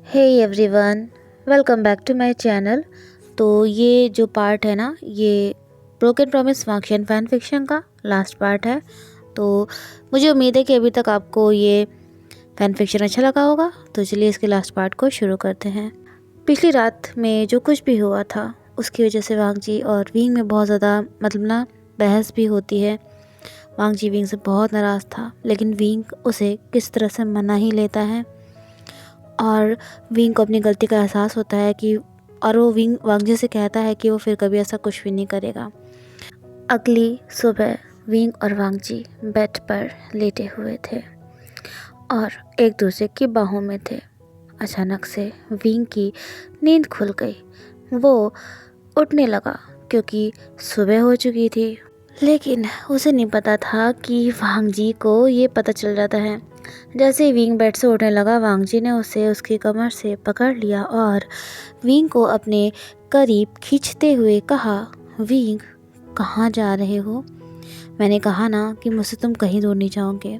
Hey everyone, welcome back to my channel. तो ये जो पार्ट है ना, ये broken promise function fan fiction का लास्ट पार्ट है। तो मुझे उम्मीद है कि अभी तक आपको ये फैन फिक्शन अच्छा लगा होगा। तो चलिए इसके लास्ट पार्ट को शुरू करते हैं। पिछली रात में जो कुछ भी हुआ था उसकी वजह से वांग जी और विंग में बहुत ज़्यादा बहस भी होती है। वांग जी विंग से बहुत नाराज़ था, लेकिन विंग उसे किस तरह से मना ही लेता है और विंग को अपनी गलती का एहसास होता है कि और वो वांग जी से कहता है कि वो फिर कभी ऐसा कुछ भी नहीं करेगा। अगली सुबह विंग और वांग जी बेड पर लेटे हुए थे और एक दूसरे की बाहों में थे। अचानक से विंग की नींद खुल गई। वो उठने लगा क्योंकि सुबह हो चुकी थी, लेकिन उसे नहीं पता था कि वांग जी को ये पता चल जाता है। जैसे ही विंग बेड से उठने लगा, वांग जी ने उसे उसकी कमर से पकड़ लिया और विंग को अपने करीब खींचते हुए कहा, विंग कहाँ जा रहे हो? मैंने कहा ना कि मुझसे तुम कहीं दूर नहीं जाओगे।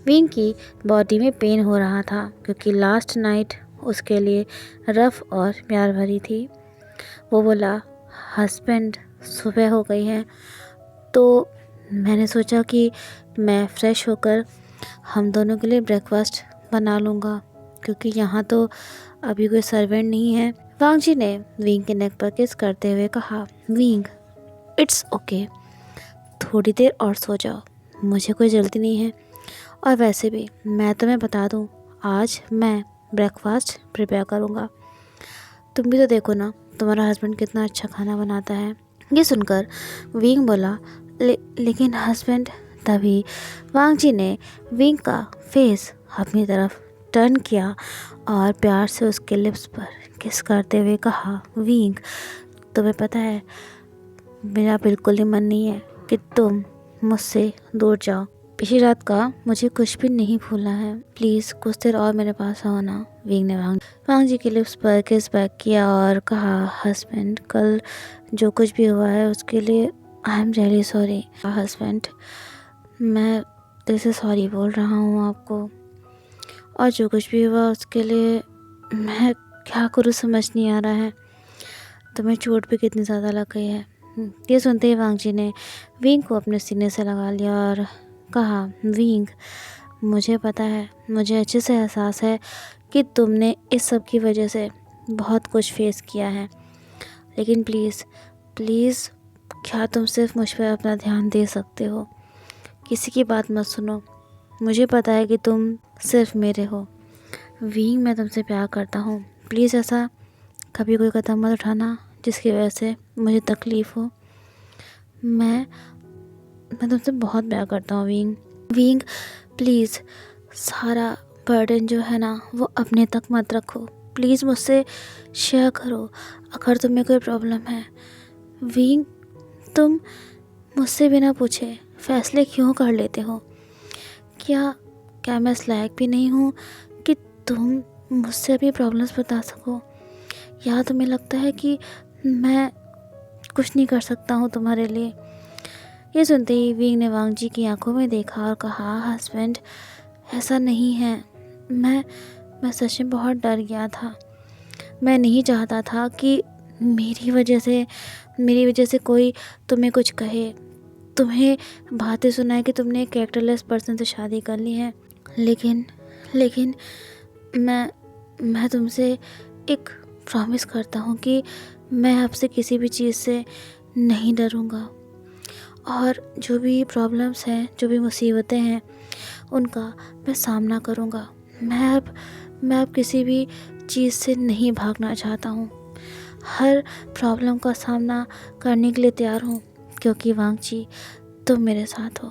विंग की बॉडी में पेन हो रहा था क्योंकि लास्ट नाइट उसके लिए रफ और प्यार भरी थी। वो बोला, हस्बैंड सुबह हो गई है, तो मैंने सोचा कि मैं फ़्रेश होकर हम दोनों के लिए ब्रेकफास्ट बना लूँगा क्योंकि यहाँ तो अभी कोई सर्वेंट नहीं है। वांग जी ने विंग के नेक पर किस करते हुए कहा, विंग इट्स ओके, थोड़ी देर और सो जाओ, मुझे कोई जल्दी नहीं है। और वैसे भी मैं तुम्हें बता दूँ, आज मैं ब्रेकफास्ट प्रिपेयर करूँगा। तुम भी तो देखो ना, तुम्हारा हस्बैंड कितना अच्छा खाना बनाता है। ये सुनकर विंग बोला, लेकिन हस्बैंड। तभी वांग जी ने विंग का फेस अपनी तरफ टर्न किया और प्यार से उसके लिप्स पर किस करते हुए कहा, विंग तुम्हें पता है मेरा बिल्कुल ही मन नहीं है कि तुम मुझसे दूर जाओ। पिछली रात का मुझे कुछ भी नहीं भूलना है, प्लीज़ कुछ देर और मेरे पास आओ ना। विंग ने वांग जी के लिप्स पर किस बैक किया और कहा, हस्बैंड कल जो कुछ भी हुआ है उसके लिए I am really sorry. Husband मैं दिल से सॉरी बोल रहा हूँ आपको, और जो कुछ भी हुआ उसके लिए मैं क्या करूँ समझ नहीं आ रहा है। तुम्हें चोट भी कितनी ज़्यादा लग गई है। ये सुनते ही वांग जी ने विंग को अपने सीने से लगा लिया और कहा, विंग मुझे पता है, मुझे अच्छे से एहसास है कि तुमने इस सब की वजह से बहुत कुछ फेस किया है, लेकिन प्लीज़ क्या तुम सिर्फ मुझ पर अपना ध्यान दे सकते हो? किसी की बात मत सुनो। मुझे पता है कि तुम सिर्फ मेरे हो। विंग मैं तुमसे प्यार करता हूँ, प्लीज़ ऐसा कभी कोई कदम मत उठाना जिसकी वजह से मुझे तकलीफ़ हो। मैं तुमसे बहुत प्यार करता हूँ विंग प्लीज़ सारा बर्डन जो है ना वो अपने तक मत रखो, प्लीज़ मुझसे शेयर करो अगर तुम्हें कोई प्रॉब्लम है। विंग तुम मुझसे बिना पूछे फ़ैसले क्यों कर लेते हो? क्या मैं इस लायक भी नहीं हूँ कि तुम मुझसे अपनी प्रॉब्लम्स बता सको? या तुम्हें लगता है कि मैं कुछ नहीं कर सकता हूँ तुम्हारे लिए? ये सुनते ही विंग ने वांग जी की आंखों में देखा और कहा, हस्बैंड ऐसा नहीं है, मैं सच में बहुत डर गया था। मैं नहीं चाहता था कि मेरी वजह से कोई तुम्हें कुछ कहे, तुम्हें बातें सुनाए कि तुमने एक कैरेक्टरलेस पर्सन से शादी कर ली है। लेकिन मैं तुमसे एक प्रॉमिस करता हूँ कि मैं आपसे किसी भी चीज़ से नहीं डरूँगा, और जो भी प्रॉब्लम्स हैं, जो भी मुसीबतें हैं, उनका मैं सामना करूँगा। मैं अब किसी भी चीज़ से नहीं भागना चाहता हूँ। हर प्रॉब्लम का सामना करने के लिए तैयार हूँ क्योंकि वांग जी तुम मेरे साथ हो।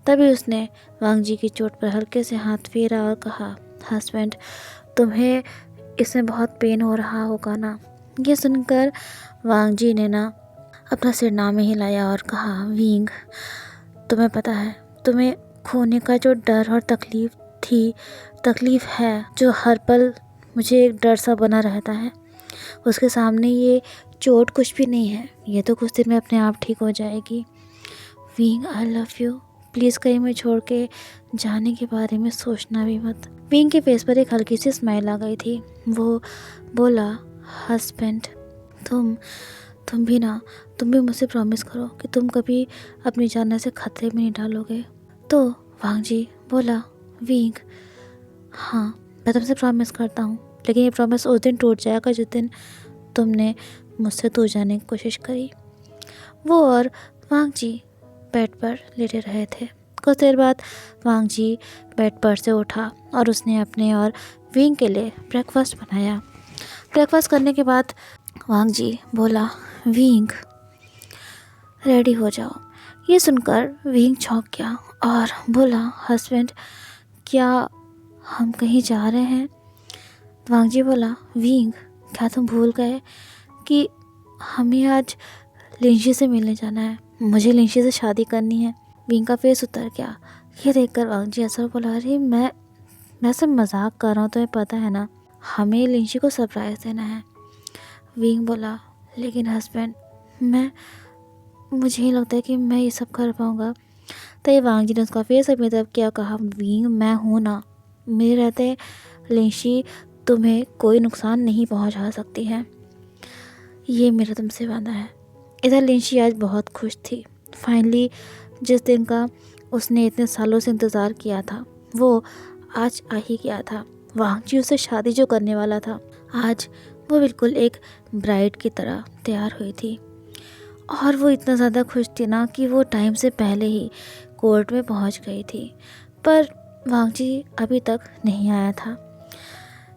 तभी उसने वांग जी की चोट पर हल्के से हाथ फेरा और कहा, हस्बैंड तुम्हें इसमें बहुत पेन हो रहा होगा ना? ये सुनकर वांग जी ने ना अपना सिर ना में हिलाया और कहा, विंग तुम्हें पता है, तुम्हें खोने का जो डर और तकलीफ़ है जो हर पल मुझे एक डर सा बना रहता है, उसके सामने ये चोट कुछ भी नहीं है। ये तो कुछ दिन में अपने आप ठीक हो जाएगी। Wing I love you, please कहीं मैं छोड़ के जाने के बारे में सोचना भी मत। विंग के फेस पर एक हल्की सी स्माइल आ गई थी। वो बोला, हस्बैंड तुम भी ना, तुम भी मुझसे प्रॉमिस करो कि तुम कभी अपनी जान ऐसे खतरे में नहीं डालोगे। तो वांग जी बोला, विंग हाँ, मैं तुमसे प्रॉमिस करता हूँ, लेकिन ये प्रॉमिस उस दिन टूट जाएगा जिस दिन तुमने मुझसे दूर जाने की कोशिश करी। वो और वांग जी बेड पर लेटे रहे थे। कुछ देर बाद वांग जी बेड पर से उठा और उसने अपने और विंग के लिए ब्रेकफास्ट बनाया। ब्रेकफास्ट करने के बाद वांग जी बोला, विंग रेडी हो जाओ। ये सुनकर विंग चौंक गया और बोला, हस्बैंड क्या हम कहीं जा रहे हैं? वांग जी बोला, विंग क्या तुम भूल गए कि हमें आज लिंशी से मिलने जाना है? मुझे लिंशी से शादी करनी है। विंग का फेस उतर गया। ये देखकर वांग जी ऐसा बोला, अरे मैं सब मजाक कर रहा हूँ, तुम्हें पता है ना, हमें लिंशी को सरप्राइज़ देना है। विंग बोला, लेकिन हस्बैंड मुझे ही लगता है कि मैं ये सब कर पाऊँगा। तो ये वांग जी ने उसका फेस अपनी तरफ क्या कहा, विंग मैं हूँ ना, मेरे रहते लिंशी तुम्हें कोई नुकसान नहीं पहुँचा सकती है, ये मेरा तुमसे वादा है। इधर लिंशी आज बहुत खुश थी। फाइनली जिस दिन का उसने इतने सालों से इंतज़ार किया था वो आज आ ही गया था। वांग जी उससे शादी जो करने वाला था, आज वो बिल्कुल एक ब्राइड की तरह तैयार हुई थी। और वो इतना ज़्यादा खुश थी ना कि वो टाइम से पहले ही कोर्ट में पहुंच गई थी, पर वांग जी अभी तक नहीं आया था।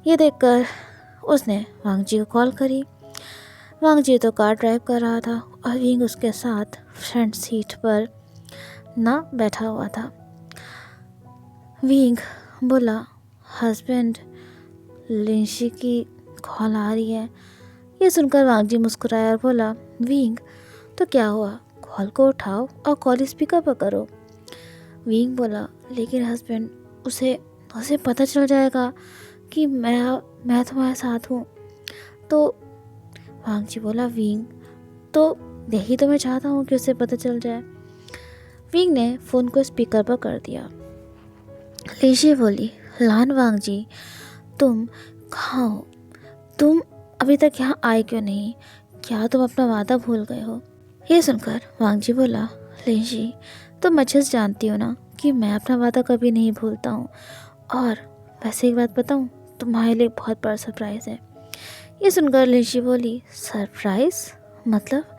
ये देखकर उसने वांग जी को कॉल करी। वांग जी तो कार ड्राइव कर रहा था और विंग उसके साथ फ्रंट सीट पर ना बैठा हुआ था। विंग बोला, हस्बैंड लिंशी की कॉल आ रही है। ये सुनकर वांग जी मुस्कुराया और बोला, विंग तो क्या हुआ, कॉल को उठाओ और कॉल स्पीकर पर करो। विंग बोला, लेकिन हस्बैंड उसे पता चल जाएगा कि मैं तुम्हारे साथ हूँ। तो वांग जी बोला, विंग तो यही तो मैं चाहता हूँ कि उसे पता चल जाए। विंग ने फ़ोन को स्पीकर पर कर दिया। लिंशी बोली, लान वांग जी तुम कहाँ हो? तुम अभी तक यहाँ आए क्यों नहीं? क्या तुम अपना वादा भूल गए हो? ये सुनकर वांग जी बोला, लिंशी तुम अच्छे से जानती हो ना कि मैं अपना वादा कभी नहीं भूलता हूँ। और वैसे एक बात बताऊँ, तुम्हारे लिए बहुत बड़ा सरप्राइज़ है। ये सुनकर लिंशी बोली, सरप्राइज़ मतलब?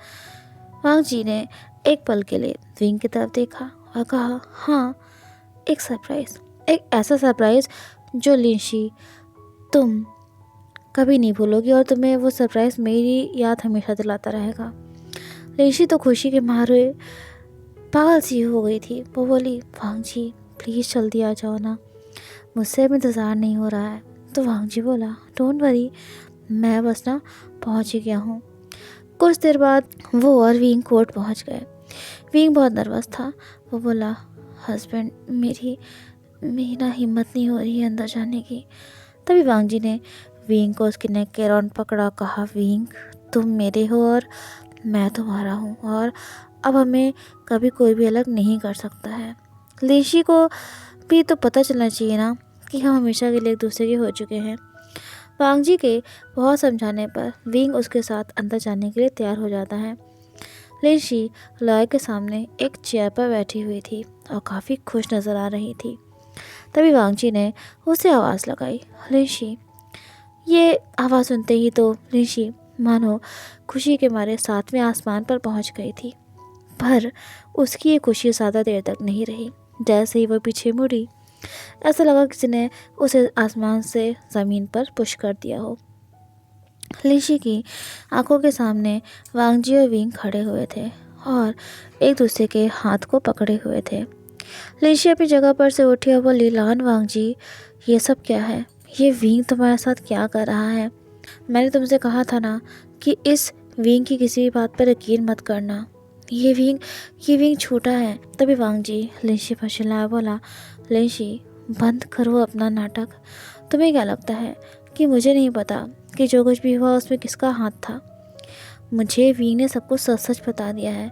वांग जी ने एक पल के लिए विंग की तरफ देखा और कहा, हाँ एक सरप्राइज़, एक ऐसा सरप्राइज़ जो लिंशी तुम कभी नहीं भूलोगी और तुम्हें वो सरप्राइज़ मेरी याद हमेशा दिलाता रहेगा। लिंशी तो खुशी के मारे पागल सी हो गई थी। वो बोली, वांग जी प्लीज़ जल्दी आ जाओ ना, मुझसे अब इंतज़ार नहीं हो रहा है। तो वांग जी बोला, डोंट वरी, मैं बस ना पहुंच ही गया हूँ। कुछ देर बाद वो और विंग कोर्ट पहुंच गए। विंग बहुत नर्वस था। वो बोला, हस्बैंड मेरी ना हिम्मत नहीं हो रही है अंदर जाने की। तभी वांग जी ने विंग को उसके नेक के अराउंड पकड़ा, कहा, विंग तुम मेरे हो और मैं तुम्हारा हूँ और अब हमें कभी कोई भी अलग नहीं कर सकता है। लिंशी को भी तो पता चलना चाहिए ना कि हम हमेशा के लिए एक दूसरे के हो चुके हैं। वांग जी के बहुत समझाने पर विंग उसके साथ अंदर जाने के लिए तैयार हो जाता है। लिंशी लॉयर के सामने एक चेयर पर बैठी हुई थी और काफ़ी खुश नज़र आ रही थी। तभी वांग जी ने उसे आवाज़ लगाई, लिंशी। ये आवाज़ सुनते ही तो लिंशी मानो खुशी के मारे 7वें आसमान पर पहुंच गई थी। पर उसकी ये खुशी ज़्यादा देर तक नहीं रही। जैसे ही वो पीछे मुड़ी, ऐसा लगा किसी ने उसे आसमान से ज़मीन पर पुश कर दिया हो। लिंशी की आंखों के सामने वांग जी और विंग खड़े हुए थे और एक दूसरे के हाथ को पकड़े हुए थे। लिंशी अपनी जगह पर से उठी और बोली, लान वांग जी ये सब क्या है? ये विंग तुम्हारे साथ क्या कर रहा है? मैंने तुमसे कहा था ना कि इस विंग की किसी भी बात पर यकीन मत करना। ये विंग छोटा है। तभी वांग जी लिंशी पर चिल्लाया, बोला, लिंशी बंद करो अपना नाटक। तुम्हें क्या लगता है कि मुझे नहीं पता कि जो कुछ भी हुआ उसमें किसका हाथ था? मुझे विंग ने सब कुछ सच सच बता दिया है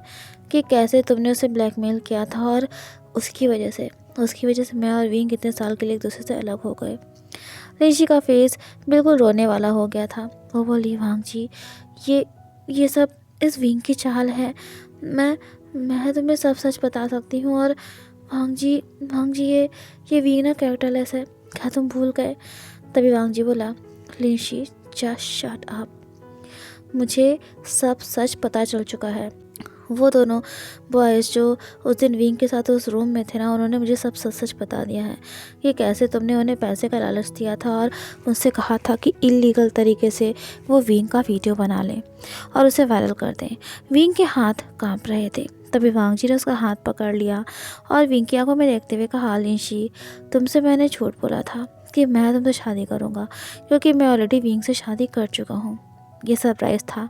कि कैसे तुमने उसे ब्लैकमेल किया था और उसकी वजह से उसकी वजह से मैं और विंग कितने साल के लिए एक दूसरे से अलग हो गए। ऋषि का फेस बिल्कुल रोने वाला हो गया था। वो बोली, वांग जी, ये सब इस विंग की चाल है। मैं तुम्हें सब सच बता सकती हूँ। और वांग जी, ये विंग ना कैरेक्टरलेस है, क्या तुम भूल गए? तभी वांग जी बोला, ऋषि जस्ट शट अप, मुझे सब सच पता चल चुका है। वो दोनों बॉयज़ जो उस दिन विंग के साथ उस रूम में थे ना, उन्होंने मुझे सब सच सच बता दिया है कि कैसे तुमने उन्हें पैसे का लालच दिया था और उनसे कहा था कि इलीगल तरीके से वो विंग का वीडियो बना लें और उसे वायरल कर दें। विंग के हाथ कांप रहे थे। तभी वांग जी ने उसका हाथ पकड़ लिया और विंग की आंखों में देखते हुए कहा, लिंशी, तुमसे मैंने झूठ बोला था कि मैं तुमसे शादी करूँगा, क्योंकि मैं ऑलरेडी विंग से शादी कर चुका हूँ। ये सरप्राइज़ था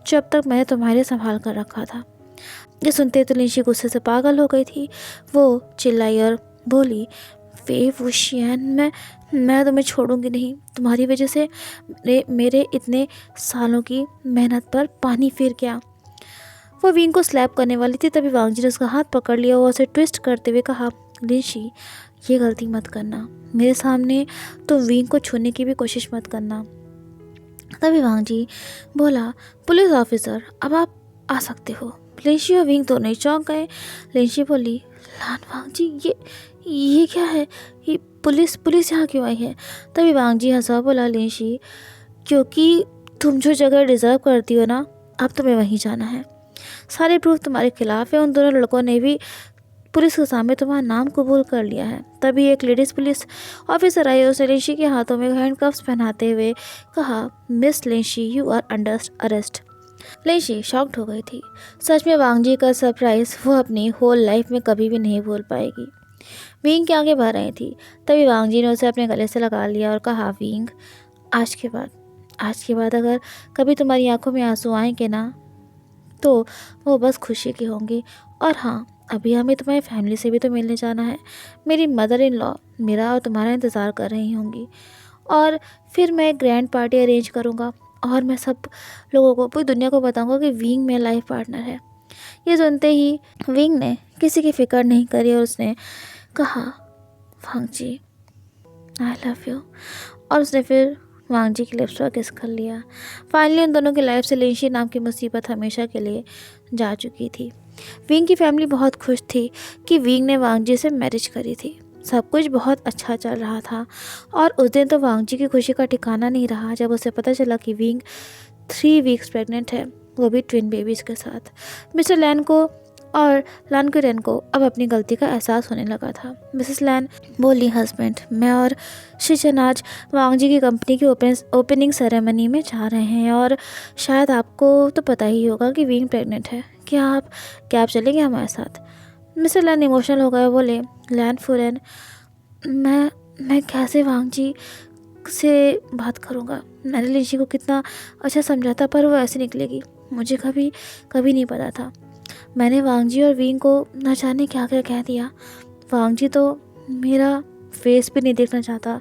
जो अब तक मैंने तुम्हारे संभाल कर रखा था। ये सुनते तो लिंशी गुस्से से पागल हो गई थी। वो चिल्लाई और बोली, वे वुशियन, मैं तुम्हें छोड़ूंगी नहीं। तुम्हारी वजह से मेरे इतने सालों की मेहनत पर पानी फिर गया। वो विंग को स्लैप करने वाली थी, तभी वांग जी ने उसका हाथ पकड़ लिया और उसे ट्विस्ट करते हुए कहा, लिंशी, ये गलती मत करना। मेरे सामने तुम विंग को छूने की भी कोशिश मत करना। तभी वांग जी बोला, पुलिस ऑफिसर, अब आप आ सकते हो। लिंशी और विंग दोनों ही चौंक गए। लिंशी बोली, लान वांग जी, ये क्या है? ये पुलिस यहाँ क्यों आई है? तभी वांग जी हंसा बोला, लिंशी, क्योंकि तुम जो जगह डिज़र्व करती हो ना, अब तुम्हें वहीं जाना है। सारे प्रूफ तुम्हारे खिलाफ है। उन दोनों लड़कों ने भी पुलिस के सामने तुम्हारा नाम कबूल कर लिया है। तभी एक लेडीज़ पुलिस ऑफिसर आई और लिंशी के हाथों में हैंडकफ्स पहनाते हुए कहा, miss Linshi, you are under arrest. Linshi shocked हो गई थी। सच में वांग जी का सरप्राइज़ वो अपनी होल लाइफ में कभी भी नहीं भूल पाएगी। विंग की आंखें भर रही थी। तभी वांग जी ने उसे अपने गले से लगा लिया और कहा, विंग, आज के बाद अगर कभी तुम्हारी आंखों में आंसू आएंगे ना, तो वो बस खुशी की होंगी। और हाँ, अभी हमें तुम्हारी फैमिली से भी तो मिलने जाना है। मेरी मदर इन लॉ मेरा और तुम्हारा इंतज़ार कर रही होंगी। और फिर मैं ग्रैंड पार्टी अरेंज करूँगा और मैं सब लोगों को, पूरी दुनिया को बताऊँगा कि विंग मेरा लाइफ पार्टनर है। ये सुनते ही विंग ने किसी की फिक्र नहीं करी और उसने कहा, वांग जी, आई लव यू। और उसने फिर वांग जी की लिप्स पर किस कर लिया। फाइनली उन दोनों की लाइफ से लिंशी नाम की मुसीबत हमेशा के लिए जा चुकी थी। विंग की फैमिली बहुत खुश थी कि विंग ने वांग जी से मैरिज करी थी। सब कुछ बहुत अच्छा चल रहा था। और उस दिन तो वांग जी की खुशी का ठिकाना नहीं रहा जब उसे पता चला कि विंग 3 वीक्स प्रेग्नेंट है, वो भी ट्विन बेबीज़ के साथ। मिस्टर लैन को और लान कुरेन को अब अपनी गलती का एहसास होने लगा था। मिसेस लैन बोली, हस्बैंड, मैं और शिशन आज वांग जी की कंपनी की ओपनिंग सेरेमनी में जा रहे हैं और शायद आपको तो पता ही होगा कि विंग प्रेग्नेंट है। क्या आप चलेंगे हमारे साथ? मिस्टर लैन इमोशनल हो गए, बोले, लैन फुरेन, मैं कैसे वांग जी से बात करूँगा? मैंने लिंशी को कितना अच्छा समझा था, पर वो ऐसे निकलेगी, मुझे कभी नहीं पता था। मैंने वांग जी और विंग को न जाने क्या क्या कह दिया। वांग जी तो मेरा फेस भी नहीं देखना चाहता।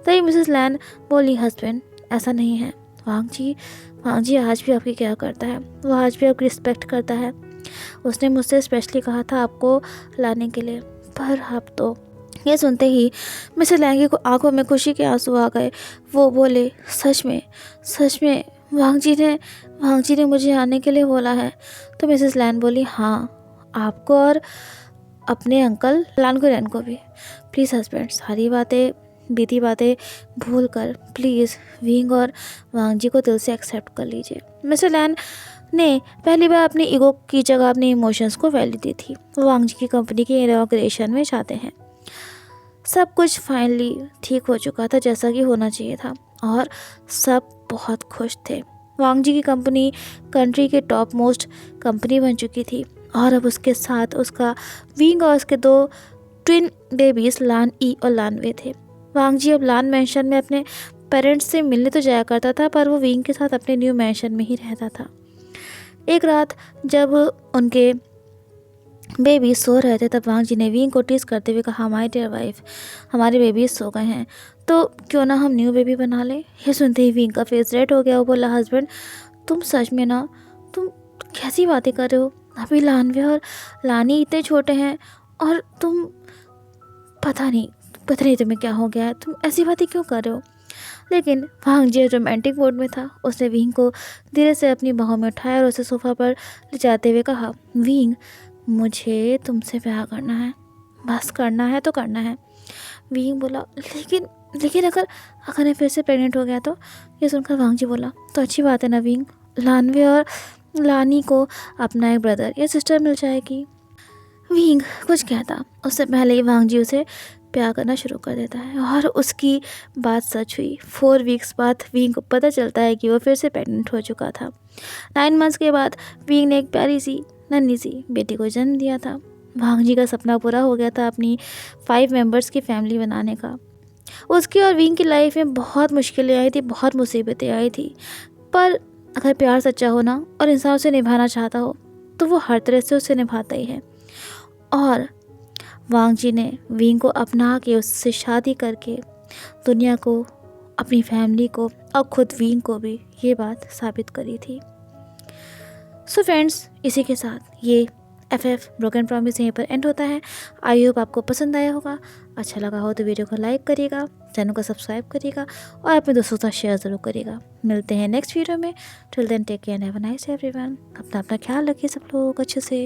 तभी मिसेस लैन बोली, हस्बैंड, ऐसा नहीं है। वांग जी आज भी आपकी क्या करता है, वो आज भी आपकी रिस्पेक्ट करता है। उसने मुझसे स्पेशली कहा था आपको लाने के लिए, पर आप तो। ये सुनते ही मिसेस लैंगी को आंखों में खुशी के आंसू आ गए। वो बोले, सच में वांग जी ने मुझे आने के लिए बोला है। तो मिसेस लैन बोली, हाँ, आपको और अपने अंकल लानकुरैन को भी। प्लीज़ हस्बैंड, सारी बीती बातें भूल कर प्लीज़ विंग और वांग जी को दिल से एक्सेप्ट कर लीजिए। मिस्टर लैन ने पहली बार अपनी ईगो की जगह अपने इमोशंस को वैल्यू दी थी। वो वांग जी की कंपनी के इनॉग्रेशन में जाते हैं। सब कुछ फाइनली ठीक हो चुका था जैसा कि होना चाहिए था और सब बहुत खुश थे। वांग जी की कंपनी कंट्री के टॉप मोस्ट कंपनी बन चुकी थी और अब उसके साथ उसका विंग और उसके 2 ट्विन बेबीज लान ई और लान वे थे। वांग जी अब लान मैंशन में अपने पेरेंट्स से मिलने तो जाया करता था, पर वो विंग के साथ अपने न्यू मैंशन में ही रहता था। एक रात जब उनके बेबी सो रहे थे, तब वांग जी ने विंग को टीज करते हुए कहा, माय डियर वाइफ, हमारे बेबी सो गए हैं, तो क्यों ना हम न्यू बेबी बना लें। ये सुनते ही विंग का फेस रेड हो गया। वो बोला, हस्बैंड, तुम सच में ना, तुम कैसी बातें कर रहे हो? अभी लानवे और लानी इतने छोटे हैं और पता नहीं तुम्हें क्या हो गया है, तुम ऐसी बातें क्यों कर रहे हो। लेकिन वांग जी रोमांटिक मोड में था। उसने विंग को धीरे से अपनी बाहों में उठाया और उसे सोफा पर ले जाते हुए कहा, विंग मुझे तुमसे प्यार करना है, बस करना है तो करना है। विंग बोला, लेकिन लेकिन अगर अगर मैं फिर से प्रेग्नेंट हो गया तो। ये सुनकर वांग जी बोला, तो अच्छी बात है ना विंग, लानवे और लानी को अपना एक ब्रदर या सिस्टर मिल जाएगी। विंग कुछ कहता उससे पहले ही वांग जी उसे प्यार करना शुरू कर देता है और उसकी बात सच हुई। 4 वीक्स बाद विंग को पता चलता है कि वो फिर से प्रेग्नेंट हो चुका था। 9 मंथ्स के बाद विंग ने एक प्यारी सी नन्ही सी बेटी को जन्म दिया था। वांग जी का सपना पूरा हो गया था अपनी 5 मेंबर्स की फैमिली बनाने का। उसकी और विंग की लाइफ में बहुत मुश्किलें आई थी, बहुत मुसीबतें आई थी, पर अगर प्यार सच्चा हो ना और इंसान उसे निभाना चाहता हो तो वो हर तरह से उसे निभाता ही है। और वांग जी ने विंग को अपना के उससे शादी करके दुनिया को, अपनी फैमिली को और खुद विंग को भी ये बात साबित करी थी। सो फ्रेंड्स, इसी के साथ ये FF ब्रोकन प्रॉमिस यहीं पर एंड होता है। आई होप आपको पसंद आया होगा। अच्छा लगा हो तो वीडियो को लाइक करिएगा, चैनल को सब्सक्राइब करिएगा और अपने दोस्तों के साथ शेयर ज़रूर करिएगा। मिलते हैं नेक्स्ट वीडियो में। Till then take care and have a nice everyone. अपना ख्याल रखिए सब लोग अच्छे से।